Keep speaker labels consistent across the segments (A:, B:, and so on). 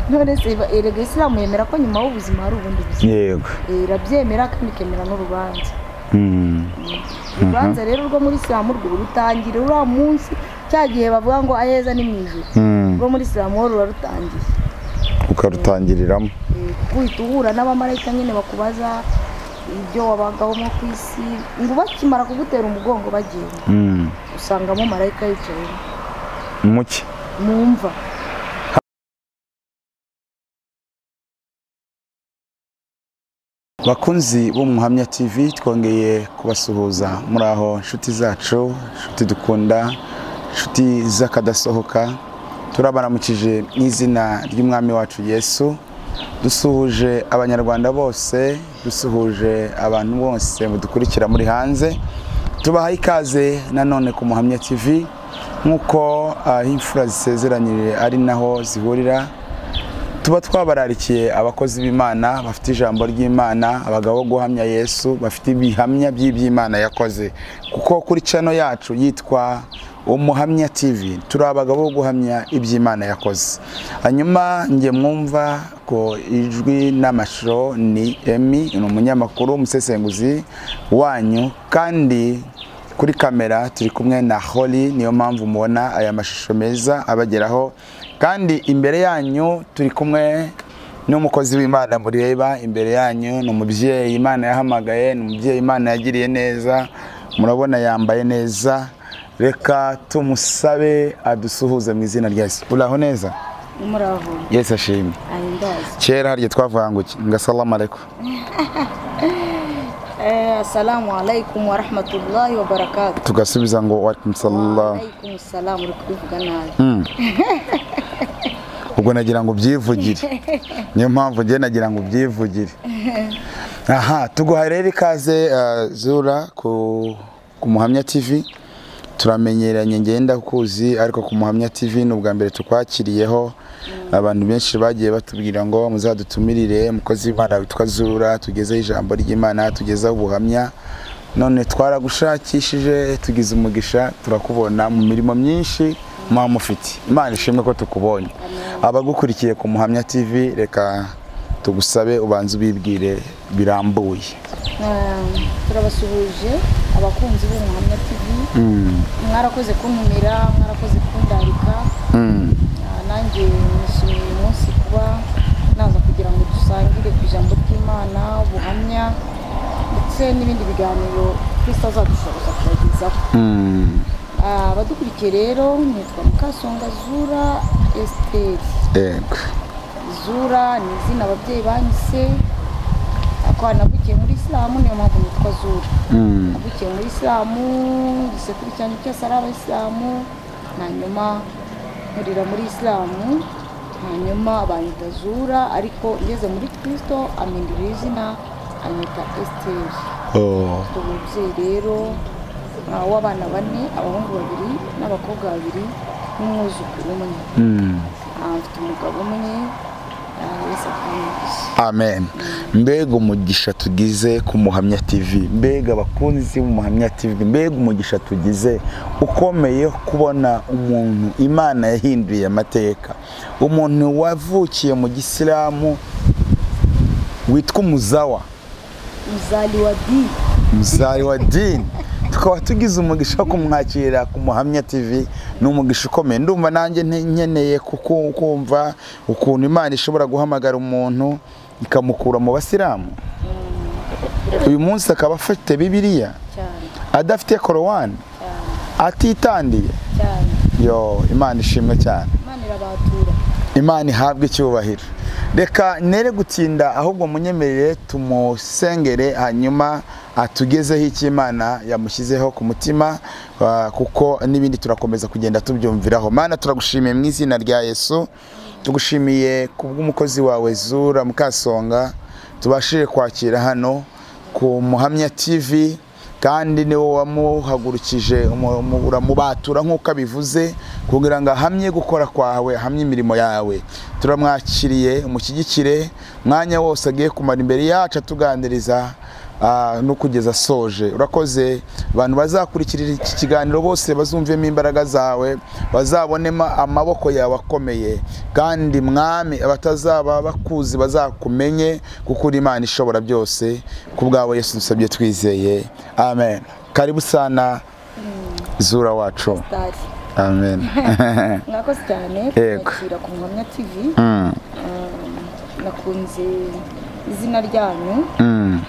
A: none se erega Islam yemera ko nyuma y'ubuzima hari ubundi buzima.
B: Yego.
A: Irabyemera kandi ikemera n'urubanza. Urubanza rero rwo muri Islam rwo rutangira uriya munsi cyagihe bavuga ngo aheza ni mwijuru. Rwo muri Islam rwo rutangiye.
B: Ukarutangiriramo.
A: Kuhita uhura n'abamarayika nyine bakubaza ibyo wabagaho mu kwisi ngo bakimara kugutera umugongo bagenda. Usangamo marayika yicaye.
B: Muki.
A: Mumva.
B: Bakunzi b'Umuhamya TV twongeye kubasuhuza muri aho inshuti zacu, inshuti dukunda, inshuti z'akadasohoka. Turabaramukije n'izina ry'Umwami wacu Yesu. Dusuhuje abanyarwanda bose, dusuhuje abantu bose mudukurikira muri hanze. Tubahaye ikaze nanone ku Muhamya TV nkuko imfura zisezeranyije ari naho zihurira. Tuba twabararikiye abakozi b'Imana bafite ijambo ry'Imana, abagabo guhamya Yesu, bafite ibihamya by'iby'Imana yakoze. Kuko kuri channel yacu yitwa Umuhamya TV turi abagabo guhamya iby'Imana yakoze. Hanyuma nge mwumva ko ijwi n'amashusho ni Emi, ni umunyamakuru umusesenguzi wanyu, kandi kuri kamera turi kumwe na Holly, niyo mpamvu mubona aya mashusho meza abageraho. Kandi imbere yanyu turi kumwe n'umukozi w'Imana mureba imbere yanyu, ni umubyeyi Imana yahamagaye, ni umubyeyi Imana yagiriye neza, murabona yambaye neza. Reka tumusabe adusuhuze mu izina rya Yesu. Uraho neza?
A: Muraho.
B: Yesu ashimwe.
A: Ahimbaze.
B: Kera harye twavuga ngo assalamu alaikum.
A: Assalamu alaikum wa rahmatullahi wa barakatuh.
B: Tugasubiza ngo wa alaikum salam.
A: Wa alaikum salam, uri kuvuga nabi.
B: Ubwo nagira ngo byivugire. Niyo mpamvu nge nagira ngo byivugire. Aha, tuguhaye rero ikaze Zura ku Muhamya TV. Turamenyeranye ngenda kuzi, ariko ku Muhamya TV n'ubwa mbere tukwakiriyeho. Abantu benshi bagiye batubwira ngo muzadutumirire umukozi w'Imana witwa Zura, tugezeho ijambo ry'Imana, tugezeho ubuhamya. None twaragushakishije, tugize umugisha, turakubona mu mirimo myinshi mwa mufite. Imana ishimwe ko tukubonye. Abagukurikiye ku Muhamya TV, reka tugusabe ubanze ubibwire birambuye.
A: Turabasuhuje abakunzi b'Umuhamya TV. Mwarakoze kuntumira, mwarakoze kundarika. Nanjye nishimiye uyu munsi kuba naza kugira ngo dusangire ku ijambo ry'Imana, ubuhamya ndetse n'ibindi biganiro Kristo azadushoboza kubagezaho. Abadukurikiye rero nitwa Mukasonga Zura Esther.
B: Yego.
A: Zura ni izina ababyeyi banyise. Akwa nabukiye muri Islam, niyo mpamvu nitwa Zura. Nabukiye muri Islam, igisekuru cyane cyose ari Abayisilamu, hanyuma nkurira muri Islam, hanyuma abanyita Zura, ariko ngeze muri Kristo amindura izina anyita Esther. Umubyeyi rero w'abana 4, abahungu 2 n'abakobwa 2 n'umwuzukuru umwe. Afite umugabo umwe.
B: Amen. Mbega umugisha tugize ku Muhamya TV, mbega abakunzi b'Umuhamya TV, mbega umugisha tugize ukomeye kubona umuntu Imana yahinduye amateka, umuntu wavukiye mu Gisilamu witwa Umuzawa, Muzali wa dini. Tukaba tugize umugisha wo kumwakira ku Muhamya TV. Ni umugisha ukomeye. Ndumva nanjye nkeneye kumva ukuntu Imana ishobora guhamagara umuntu ikamukura mu Basilamu. Uyu munsi akaba afite Bibiliya, adafite Korowani, atitandiye. Yo, Imana ishimwe cyane.
A: Imana irabatura.
B: Imana ihabwe icyubahiro. Reka nere gutinda, ahubwo munyemerere tumusengere, hanyuma atugezeho icyo Imana yamushyizeho ku mutima, kuko n'ibindi turakomeza kugenda tubyumviraho. Mana, turagushimiye mu izina rya Yesu. Tugushimiye kubw'umukozi wawe Zura Mukasonga tubashije kwakira hano ku Muhamya TV, kandi niwe wamuhagurukije uramubatura nk'uko abivuze, kugira ngo ahamye gukora kwawe, ahamye imirimo yawe. Turamwakiriye, umushyigikire mwanya wose agiye kumara imbere yacu atuganiriza, no kugeza soje. Urakoze abantu bazakurikirira iki kiganiro bose bazumvemo imbaraga zawe, bazabonema amaboko yawe akomeye, kandi mwami abatazaba bakuzi bazakumenye kuko uri Imana ishobora byose. Kubwawe Yesu dusabye twizeye, amen. Karibu sana Zura wacu. Amen.
A: Mwakoze cyane kwakira ku Muhamya TV. Nakunze izina ryanyu.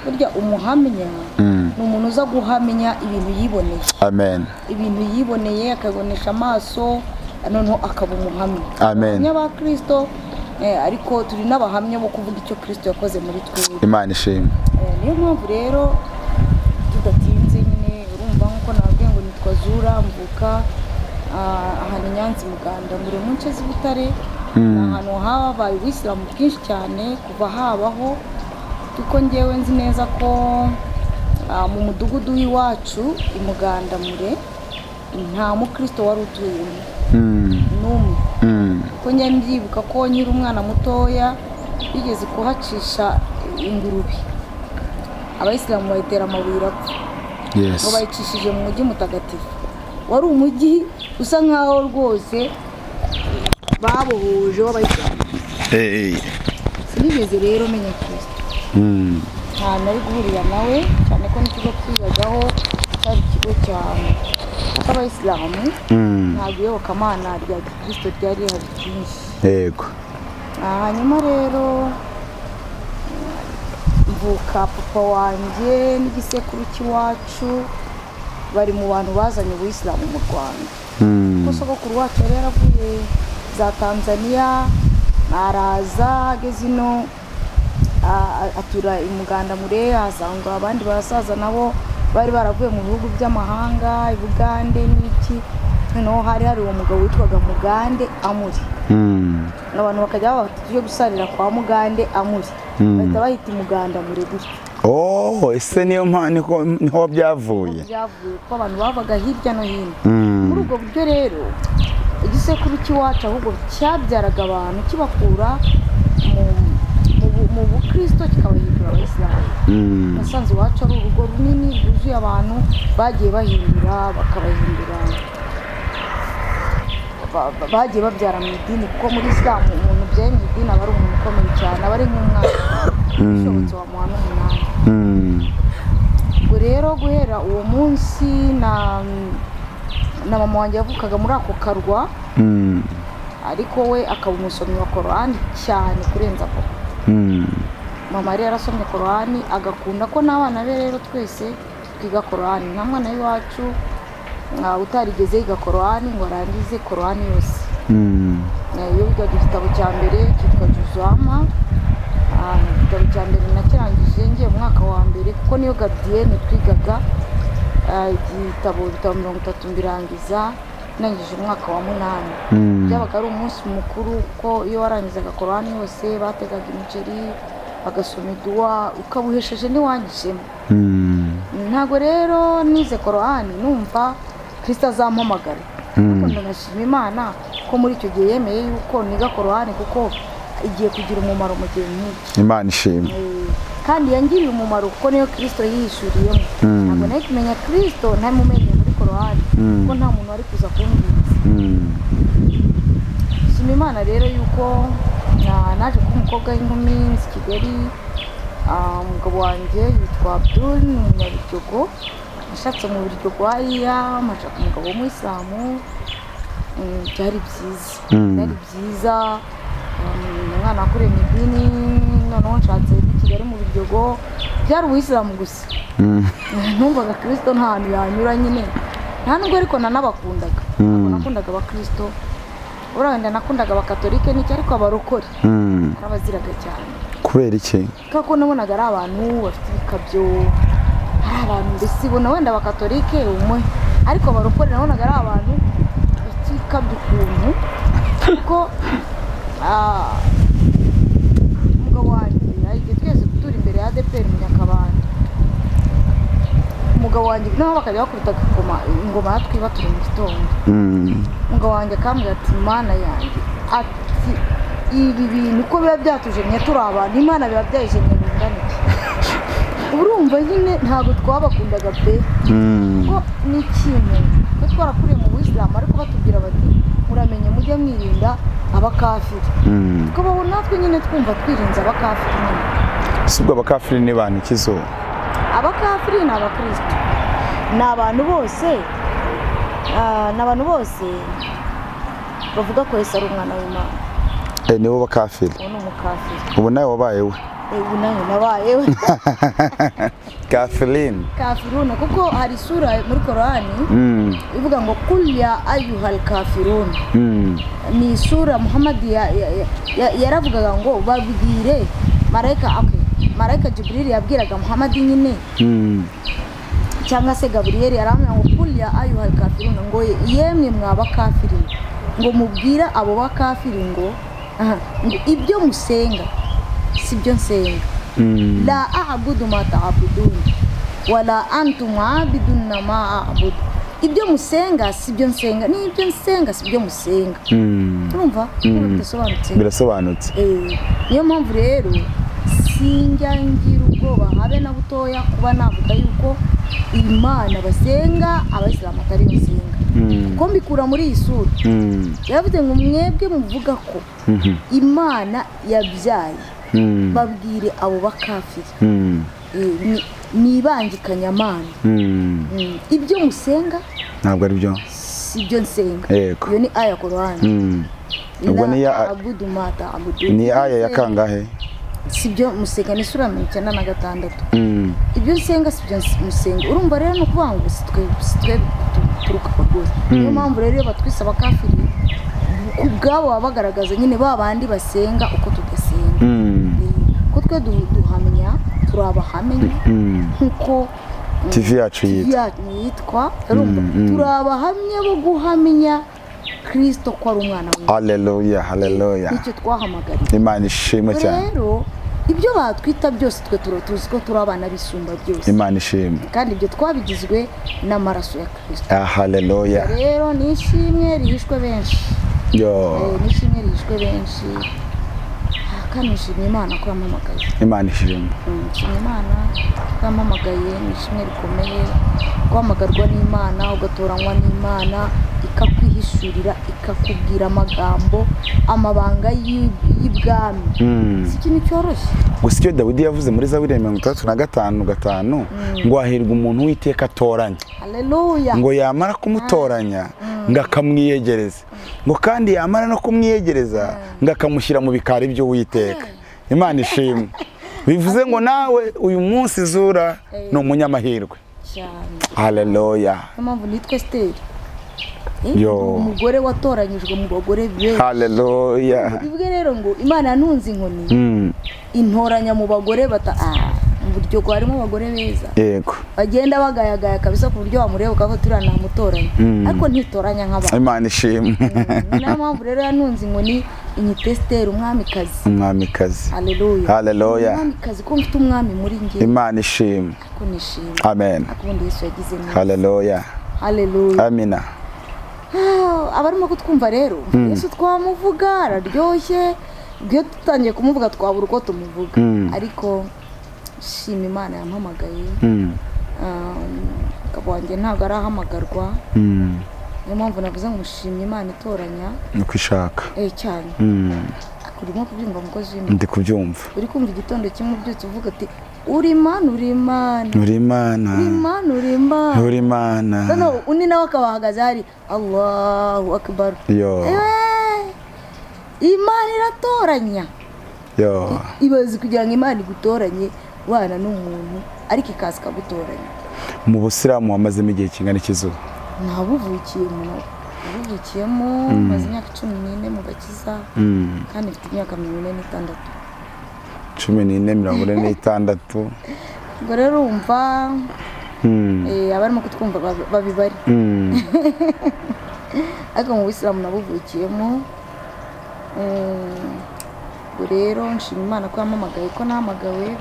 A: Burya umuhamya ni umuntu uza guhamya ibintu yiboneye.
B: Amen.
A: Ibintu yiboneye akabonesha amaso, noneho akaba umuhamya.
B: Amen.
A: N'abakristo ariko turi n'abahamya bo kuvuga icyo Kristo yakoze muri twebwe.
B: Imana ishimwe.
A: Niyo mpamvu rero tudatinze nyine urumva nkuko nababwiye ngo nitwa Zura, mvuka ahantu Nyanza Muganda muri mu nce z'Ibutare. Ahantu habaye Ubusilamu bwinshi cyane kuva habaho, kuko ngewe nzi neza ko mu mudugudu w'iwacu i Muganda mure nta mukristo wari utuyemo n'umwe. Kuko njye mbyibuka ko nyiri umwana mutoya bigeze kuhacisha ingurube, Abayisilamu bayitera amabuye irapfa. Ngo bayicishije mu mujyi mutagatifu, wari umujyi usa nkaho rwose babohoje w'Abayisilamu. Sinigeze rero menya Kristo. Nta nari guhurira nawe cyane ko n'ikigo twigagaho cyari ikigo cy'Abayisilamu. Ntabwo iyobokamana rya Kristo ryari rihari byinshi. Yego. Hanyuma rero mvuka papa wanjye n'igisekuru cy'iwacu bari mu bantu bazanye Ubusilamu mu Rwanda. Kuko sogokuru wacu yari yaravuye za Tanzania, araza ageze ino atura i Muganda mure, asanga abandi basaza nabo bari baravuye mu bihugu by'amahanga, i Bugande n'iki. Noneho hari uwo mugabo witwaga Mugande Amuri. Abantu bakajya bafite gusarira kwa Mugande Amuri, bahita bahita Muganda mure gutyo.
B: Ese niyo niho byavuye
A: ko abantu bavaga hirya no hino. Muri ubwo buryo rero igisekuru cy'iwacu ahubwo cyabyaraga abantu kibakura mu Bukristo kikabahindura Abayisilamu. Nasanze iwacu ari urugo runini rwuzuye abantu bagiye bahindura bakabahindura, bagiye babyara mu idini. Kuko muri Islam umuntu byaye mu idini aba ari umuntu ukomeye cyane, aba ari nk'umwana ushobotse wa muhana umunani. Ubwo rero guhera uwo munsi na mama wanjye yavukaga muri ako karwa, ariko we akaba umusomyi wa Korani cyane kurenza papa. Mama yari yarasomye Korani agakunda ko n'abana be rero twese twiga Korani. Nta mwana w'iwacu utarigeze yiga Korani ngo arangize Korani yose. Iyo wigaga igitabo cya mbere cyitwa Juzama, igitabo cya mbere nakirangije ngiye mu mwaka wa mbere, kuko niyo Gabrienne twigaga igitabo 30 mbirangiza nangije umwaka wa 8. Byabaga ari umunsi mukuru ko iyo warangizaga Korani yose bategaga imiceri bagasoma iduwa ukabuhesheje niwangijemo. Ntago rero nize Korani numva Kristo azampamagara. Kuko ndashima Imana ko muri icyo gihe yemeye yuko niga Korani kuko igiye kugira umumaro mu gihe nk'iki. Imana ishimwe. Kandi yangiriye umumaro kuko niyo Kristo yihishuriyemo. Ntabwo nari kumenya Kristo ntamumenye muri Korani kuko nta muntu wari kuza kumbwiriza. Shima Imana rero yuko naje kuba umukobwa w'inkumi nzi Kigali. Umugabo wanjye yitwa Abdul, ni umunyabiryogo. Nashatse mu biryogo hariya, mashaka umugabo w'Umuyisilamu. Byari byiza. Byari byiza. Umwana akuriye mu idini, noneho nshatse i Kigali mu biryogo. Byari Ubusilamu gusa. Numvaga Kristo nta hantu yanyura nyine. Nta nubwo ariko nanabakundaga. Nakundaga Abakristo. Urabona nakundaga Abakatolike n'iki, ariko abarokore abaziraga cyane. Kubera iki? Kuko nabonaga ari abantu bafite ibikabyo, ari abantu mbese bona wenda Abakatolike umwe, ariko abarokore nabonaga ari abantu bafite ibikabyo ukuntu. Kuko umugabo wanjye yagiye twese gutura imbere ya ADPR mu Nyakabanda. Umugabo wanjye naho bakajya bakubita ingoma yatwibatura mu gitondo. Umugabo wanjye akambwira ati Mana yanjye, ati ibi bintu uko biba byatujemye turi abantu, Imana biba byayijemye bingana iki? urumva nyine ntabwo twabakundaga pe kuko ni ikintu twe twarakuriye mu Buyisilamu ariko batubwira bati muramenye mujye mwirinda abakafiri tukabaho natwe nyine twumva twirinze abakafiri nyine.
B: Si ubwo abakafiri ni bantu ikizo?
A: Abakafiri ni abakristo, ni abantu bose bavuga ko Yesu ari umwana w'Imana.
B: Nibo bakafiri.
A: Ubu ni umukafiri.
B: Ubu nawe wabaye we?
A: Ubu nawe nabaye we.
B: Kafirin.
A: Kafiruna kuko hari sura muri Korani ivuga ngo kul ya ayyuhal kafirun. Ni sura Muhammad yaravugaga ngo babwire Marayika Jibril yabwiraga Muhammad nyine. Cyangwa se Gabriel yaramubwira ngo kul ya ayyuhal kafirun, ngo yemwe mwabakafiri, ngo mubwira abo bakafiri ngo ibyo musenga sibyo nsenga. La a'budu ma ta'budun wala antum 'abidun ma a'budu. Ibyo musenga sibyo nsenga, n'ibyo nsenga sibyo musenga. Urumva?
B: Birasobanutse.
A: Niyo mpamvu rero sinjya ngira ubwoba habe na butoya kuba navuga yuko Imana basenga Abayisilamu atari basenga. Ko mbikura muri iyi sura yavuze ngo mwebwe muvuga ko Imana yabyaye babwire abo bakafiri nibangikanya Imana. Ibyo musenga
B: ntabwo ari byo
A: sibyo nsenga.
B: Iyo
A: ni aya Korani.
B: Ubwo ni aya ya kangahe?
A: Sibyo musenga ni sura 96. Ibyo nsenga sibyo musenga. Urumva rero no kuvuga ngo sitwe turuka rwose. Niyo mpamvu rero iyo batwisa abakafiri ubwabo babagaragaza nyine babandi basenga uko tudasenga. Ko twe duhamya turabahamenya nkuko
B: TV yacu
A: yitwa turabahamya bo guhamya Kristo ko ari umwana we.
B: Haleluya, haleluya.
A: Nicyo twahamagariye.
B: Imana ishimwe cyane.
A: Rero ibyo batwita byose twe tuzi ko turi abana bisumba byose.
B: Imana ishimwe.
A: Kandi ibyo twabigizwe n'amaraso ya Kristo.
B: Haleluya.
A: Rero nishimwe rihishwe benshi. Nishimwe rihishwe benshi. Kandi nishimye Imana ko yampamagaye.
B: Imana ishimwe.
A: Nishimye Imana ko yampamagaye, nishimwe rikomeye guhamagarwa n'Imana, ugatoranywa n'Imana, ikakwihishurira, ikakubwira amagambo, amabanga y'ibwami. Si ikintu cyoroshye.
B: Gusa icyo Dawidi yavuze muri Zaburi 65:5 ngo ahirwa umuntu w'Iteka atoranya.
A: Haleluya.
B: Ngo yamara kumutoranya ngo akamwiyegereza, ngo kandi yamara no kumwiyegereza ngo akamushyira mu bikari by'Uwiteka. Imana ishimwe. Bivuze ngo nawe uyu munsi Zura ni umunyamahirwe. Haleluya.
A: Impamvu nitwe Esther. Umugore watoranyijwe mu bagore benshi.
B: Haleluya.
A: Bivuge rero ngo Imana yanunze inkoni intoranya mu bagore mu buryo harimo abagore beza.
B: Yego.
A: Bagenda bagayagaya kabisa ku buryo wamureba ukavuga turi namutoranya. Ariko ntitoranya nk'abantu.
B: Imana ishimwe.
A: Niyo mpamvu rero yanunze inkoni inyita Esther umwamikazi.
B: Umwamikazi.
A: Haleluya.
B: Haleluya.
A: Umwamikazi ko mfite umwami muri njye.
B: Imana ishimwe.
A: Ko nishimye.
B: Amen.
A: Akundi Yesu yagize neza.
B: Haleluya.
A: Haleluya.
B: Amina.
A: Abarimo kutwumva rero Yesu twamuvuga araryoshye, iyo tutangiye kumuvuga twabura uko tumuvuga, ariko shima Imana yampamagaye. Kabwanjye ntabwo arahamagarwa. Niyo mpamvu navuze ngo mushimye Imana itoranya
B: uko ishaka.
A: Cyane. Urimo kubyumva mukozi w'Imana?
B: Ndi kubyumva.
A: Uri kumva igitondo kimwe byose uvuga ati uri Imana, uri Imana,
B: uri Imana,
A: uri Imana, uri Imana,
B: uri Imana.
A: Noneho undi nawe akabahagaze hari Allahu Akbar. Imana iratoranya. Ibaze kugira ngo Imana igutoranye wana n'umuntu ariko ikaza ikagutoranya.
B: Mu Busilamu wamazemo igihe kingana ikizuba?
A: Nabuvukiyemo maze imyaka 14 mu gakiza, kandi mfite imyaka 46.
B: 46.
A: Ngo rero umva abarimo kutwumva babibari. Ariko mu Busilamu nabuvukiyemo. Ngo rero nshima Imana ko yampamagaye, ko nahamagawe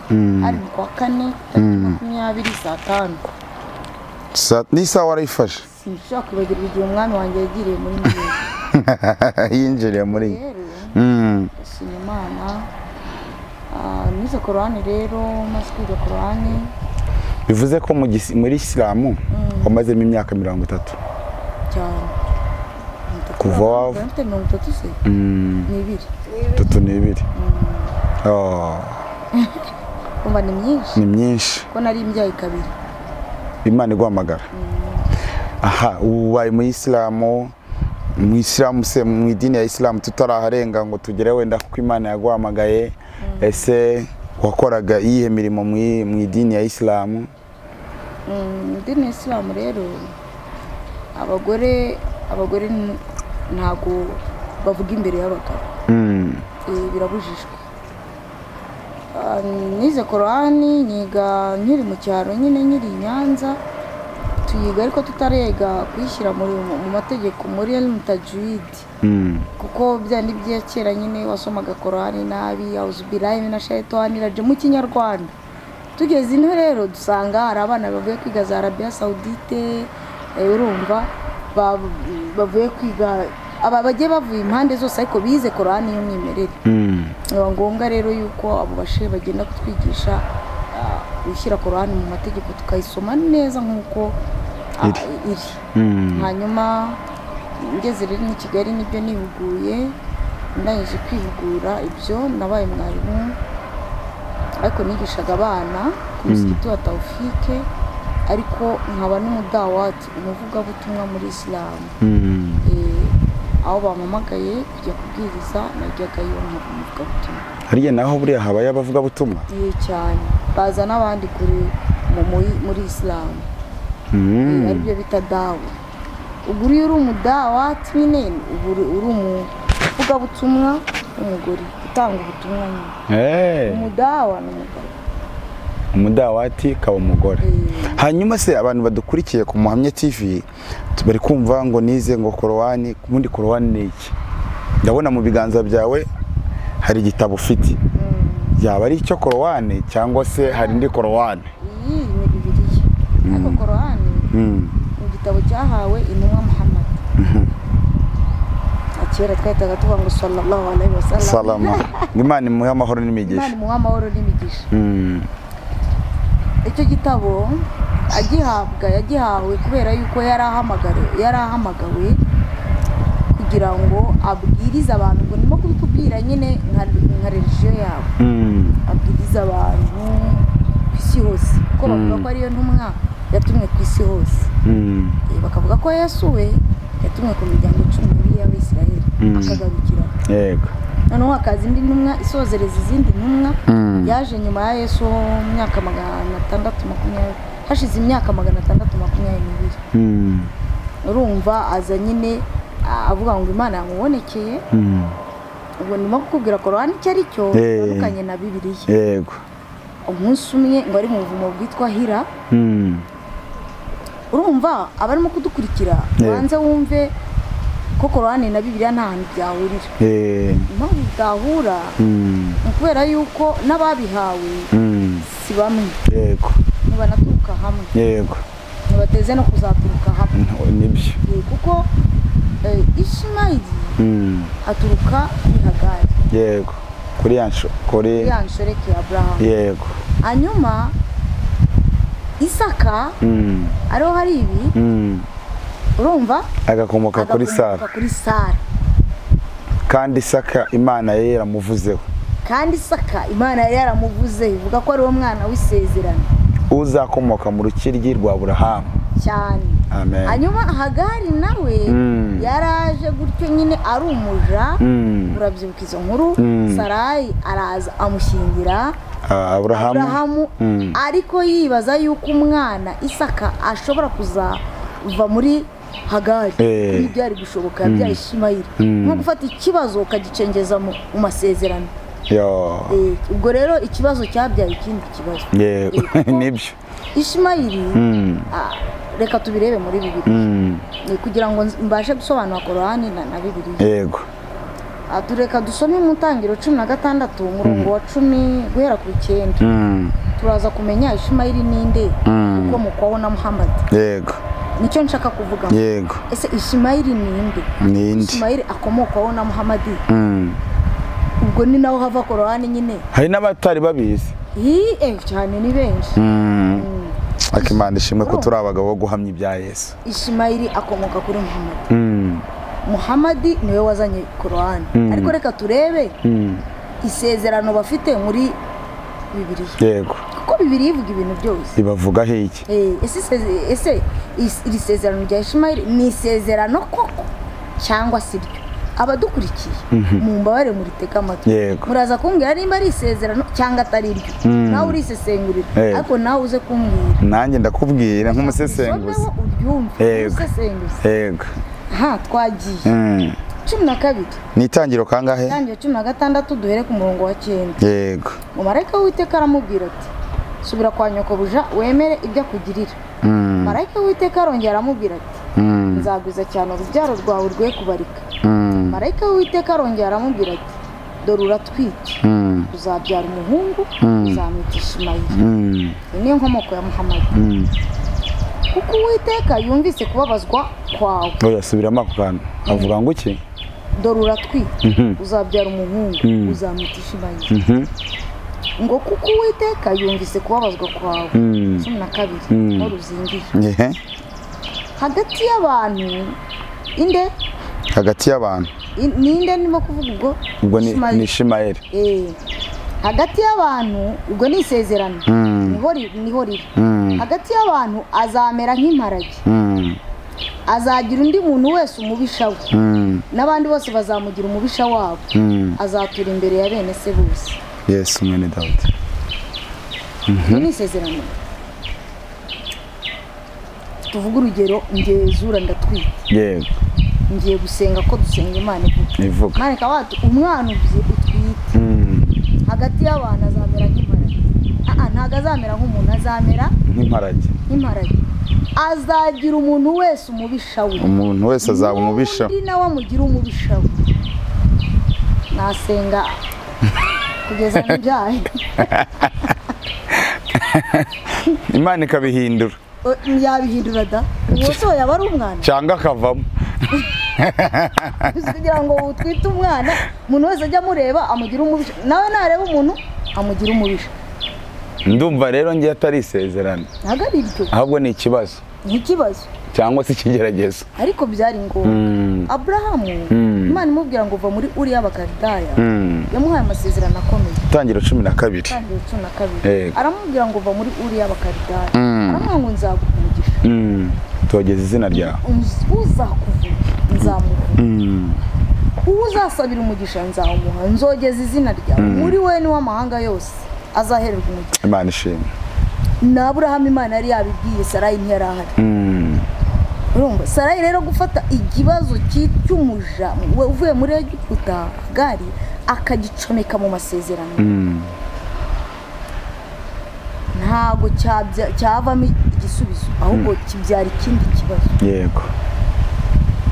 A: 2008 ari mu kwa 4 20 saa 5.
B: Ni sawa warayifashe?
A: Sinshaka kwibagirwa igihe umwami wanjye yagiriye muri njye.
B: Yinjiriye muri.
A: Shima Imana nize korani rero maze kwiga korani.
B: bivuze ko muri Isilamu wamazemo imyaka 30
A: cyane.
B: kuva wava
A: 30 se
B: ni ibiri.
A: kumva ni myinshi ko nari imbyaye kabiri.
B: Imana iguhamagara. Aha, ubaye mu Isilamu se mu idini ya Isilamu tutaraharenga ngo tugere wenda kuko Imana yaguhamagaye. Ese wakoraga iyihe mirimo mu idini ya Isilamu?
A: Idini ya Isilamu rero abagore ntago bavuga imbere y'abagabo. Birabujijwe. Nize korani nyiga nkiri mu cyaro nyine nyiri Nyanza, tuyiga ariko tutarega kwishyira mu mategeko muri al-tajwid. Kuko byandi bya kera nyine wasomaga korani nabi, auzubillahi minashaytani raje mu Kinyarwanda. Tugeze ino rero dusanga hari abana bavuye kwiga za Arabia Saudite, urumva bavuye kwiga bagiye bavuye impande zose ariko bize korani y'umwimerere. Niba ngombwa rero yuko abo bashe bagenda kutwigisha gushyira korani mu mategeko tukayisoma neza nk'uko iri. Hanyuma ngeze rero ni Kigali nibyo nihuguye, ndangije kwihugura ibyo nabaye mwarimu ariko nigishaga abana ku musigiti wa Tawfike, ariko nkaba n'umudawati umuvugabutumwa muri Islam. Aho bampamagaye kujya kubwiriza najyaga yo umuvugabutumwa.
B: Hariya naho buriya habaye abavugabutumwa
A: cyane, baza n'abandi kuri muri Islam. Aribyo bita dawa. Uri umudawati nyine uri umuvugabutumwa umugore utanga ubutumwa nyine. Umudawa n'umugore.
B: Umudawati kaba umugore. Hanyuma se abantu badukurikiye ku Muhamya TV bari kumva ngo nize ngo korowani, ubundi korowani ni iki? Ndabona mu biganza byawe hari igitabo ufite. Yaba ari icyo korowani cyangwa se hari indi korowani?
A: Iyi ni Bibiliya. Ariko korowani igitabo cyahawe intumwa Muhammad. Akira twahitaga tuvuga ngo sallallahu alaihi wasallam. Imana imuhe amahoro n'imigisha. Imana imuhe amahoro n'imigisha. Icyo gitabo yagihawe kubera yuko yarahamagawe kugira ngo abwirize abantu, ngo nimo kubitubwira nyine nka religion yabo. Abwiriza abantu ku isi hose kuko bavuga ko ariyo ntumwa yatumwe ku isi hose. Bakavuga ko Yesu we yatumwe ku miryango 12 y'Abisirayeli akagarukira.
B: Yego.
A: Noneho hakaza indi ntumwa isozereza izindi ntumwa yaje nyuma ya Yesu mu myaka 620, hashize imyaka 622. Urumva aza nyine avuga ngo Imana yamubonekeye. Ubwo ndimo kukubwira korowani icyo ari cyo bitandukanye na Bibiliya.
B: Yego.
A: Umunsi umwe ngo ari mu buvumo bwitwa Hira. Urumva abarimo kudukurikira banze wumve ko korowani na Bibiliya nta hantu byahurira. Impamvu bitahura kubera yuko n'ababihawe si bamwe.
B: Yego.
A: Ntibanaturuka hamwe.
B: Yego.
A: Ntibateze no kuzaturuka hamwe.
B: Nibyo.
A: Kuko Ishimayeli aturuka kuri Hagari.
B: Yego. Kuri
A: Yanshoreke Abraham.
B: Yego.
A: Hanyuma Isaka ariho hari ibi. Urumva
B: agakomoka kuri Sara. Kandi Isaka Imana yari yaramuvuzeho. Ivuga ko ari umwana w'isezerano uzakomoka mu rukiryi rwa Aburahamu
A: cyane.
B: Amen.
A: Hanyuma Hagari nawe yaraje gutyo nyine ari umuja. Urabyibuka izo nkuru. Sarayi araza amushyingira Aburahamu, ariko yibaza yuko umwana Isaka ashobora kuzava muri Hagari. Byari gushoboka yabyaye Ishimayeli. Nko gufata ikibazo ukagicengeza mu masezerano. Ubwo rero ikibazo cyabyaye ikindi kibazo.
B: Nibyo.
A: Ishimayeli reka tubirebe muri Bibiliya kugira ngo mbashe gusobanura korowani na Bibiliya.
B: Yego.
A: Tureka dusome mu Ntangiriro 16 umurongo wa 10 guhera ku 9. Turaza kumenya Ishimayeli ninde uko mukwaho na Muhammad.
B: Yego.
A: Nicyo nshaka kuvuga.
B: Yego.
A: Ese Ishimayeli ninde? Ishimayeli akomokaho na Muhammad. ubwo ni naho hava Korani nyine.
B: hari n'abatari babizi
A: cyane ni benshi.
B: Akimana ishimwe ko turi abagabo bo guhamya ibya Yesu.
A: Ishimayeli akomoka kuri Muhammad. Muhammad niwe wazanye Korani. Ariko reka turebe isezerano bafite muri Bibiliya.
B: Yego.
A: Kuko Bibiliya ivuga ibintu byose.
B: Ibavugaho iki?
A: Ese iri sezerano rya Ishimayeli ni isezerano koko cyangwa si ryo? Abadukurikiye mu mbabare muri teka amatwi muraza kumbwira nimba ari isezerano cyangwa atari ryo. Nawe uri isesengurira ariko nawe uze kumbwira.
B: Nanjye ndakubwira nk'umusesenguzi.
A: Yego. Twagiye 12.
B: Ni itangiro kangahe?
A: Itangiro 16 duhere ku murongo wa 9.
B: Yego.
A: Marayika w'Uwiteka aramubwira ati subira kwa nyokobuja wemere ibyo akugirira. Marayika w'Uwiteka arongera aramubwira ati nzagwiza cyane urubyaro rwawe rwe kubarika. Marayika w'Uwiteka arongera aramubwira ati dore uratwite uzabyara umuhungu uzamwita Ishimayeli. Niyo nkomoko ya Muhammad. Kuko Uwiteka yumvise kubabazwa kwawe.
B: Yasubiramo ako kantu avuga ngo iki?
A: Dore uratwite uzabyara umuhungu uzamwita Ishimayeli. Ngo kuko Uwiteka yumvise kubabazwa kwawe. 12 no ruzingiye. Hagati y'abantu inde?
B: Hagati y'abantu
A: ninde nimo kuvuga
B: ubwo ni Ishimayeli.
A: Hagati y'abantu ubwo ni isezerano. Niho riri. Hagati y'abantu azamera nk'imparage. Azagira undi muntu wese umubisha we. N'abandi bose bazamugira umubisha wabo. Azatura imbere ya bene se bose.
B: Yesu mwene Dawidi.
A: Ni isezerano. Tuvuga urugero ngezura ndatwite.
B: Yego.
A: Ngiye gusenga ko dusenga Imana
B: ivuga.
A: Imana ikabatu umwana uvuze utwite. Hagati y'abantu azamera nk'imparage. Ntago azamera nk'umuntu, azamera
B: nk'imparage.
A: Azagira umuntu wese umubisha we.
B: Umuntu wese azaba umubisha.
A: Undi nawe amugira umubisha we. Nasenga kugeza n'ibyaye.
B: Imana ikabihindura.
A: Yabihindura da. Uwo so yaba ari umwana.
B: Cyangwa akavamo.
A: Kugira ngo utwite umwana umuntu wese ajya amureba amugira umubisha. Nawe nareba umuntu amugira umubisha.
B: Ndumva rero ngiye atari isezerano.
A: Ntago ari byo.
B: Ahubwo ni ikibazo.
A: Ni ikibazo.
B: Cyangwa se ikigeragezo.
A: Ariko byari ngombwa. Abrahamu Imana imubwira ngo uva muri Uriya Bakalidaya. Yamuhaye amasezerano akomeye.
B: Itangiro 12.
A: Itangiro 12. Aramubwira ngo uva muri Uriya Bakalidaya. Aramubwira ngo nzaguha umugisha. Togeza izina ryawe. Uzakuvuga nzamuha. Uzasabira umugisha nzamuha. Nzogeza izina ryawe. Muri we ni w'amahanga yose azahererwa umugisha. Imana ishimwe. Na Abrahamu Imana yari yabibwiye Sarayi ntiyarahari. Urumva Sarayi rero gufata ikibazo cy'umuja uvuye muri Egiputa Hagari akagicomeka mu masezerano. Ntago cyavamo igisubizo ahubwo kibyara ikindi kibazo. Yego.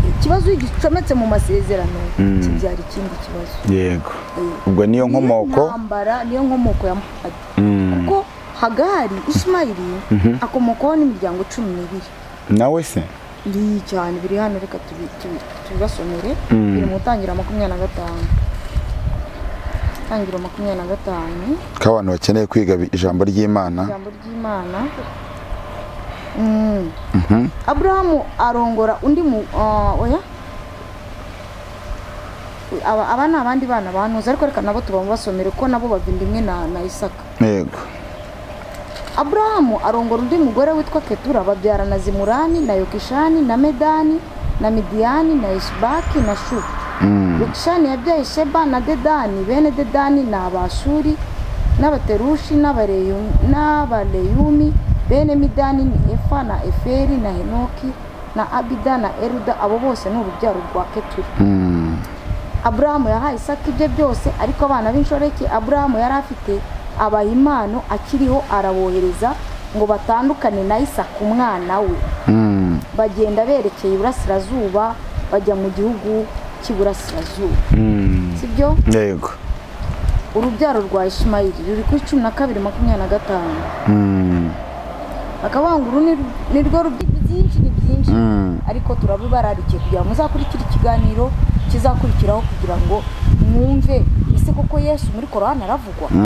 A: Ikibazo gicometse mu masezerano kibyara ikindi kibazo. Yego. Ubwo niyo nkomoko. Niyo nkomoko ya Muhammad. Kuko Hagari Ishimayeli akomokaho n'imiryango 12. Nawe se? Ndi cyane biri hano reka tubasomere. Biri mu tangira 25. Tangira 25. Kabantu bakeneye kwiga ijambo ry'Imana. Ijambo ry'Imana. Abrahamu arongora undi oya. Aba ni abandi bana banuza ariko reka nabo tubasomere ko nabo bavindimwe na Isaka. Yego. Abrahamu arongora undi mugore witwa Ketura babyarana Zimurani na Yokishani na Medani na Midiyani na Ishbaki na Shubu. Yokishani yabyaye Sheba na Dedani. Bene Dedani ni Abashuri n'Abaterushi n'Abaleyumi. Bene Midani ni Efa na Eferi na Henoki na Abida na Eruda. Abo bose ni urubyaro rwa Ketura. Abrahamu yahaye Isaka ibye byose ariko abana b'inshoreke Abrahamu yari afite abaha impano akiriho arabohereza ngo batandukane na Isaka umwana we. Bagenda berekeye iburasirazuba bajya mu gihugu cy'iburasirazuba. Sibyo? Yego. Urubyaro rwa Ishimayeli ruri kuri 12:25. Akabanguru ni rwo byinshi ariko turabibararikiye kugira ngo muzakurikire ikiganiro kizakurikiraho kugira ngo mwumve ese koko Yesu muri Korani aravugwa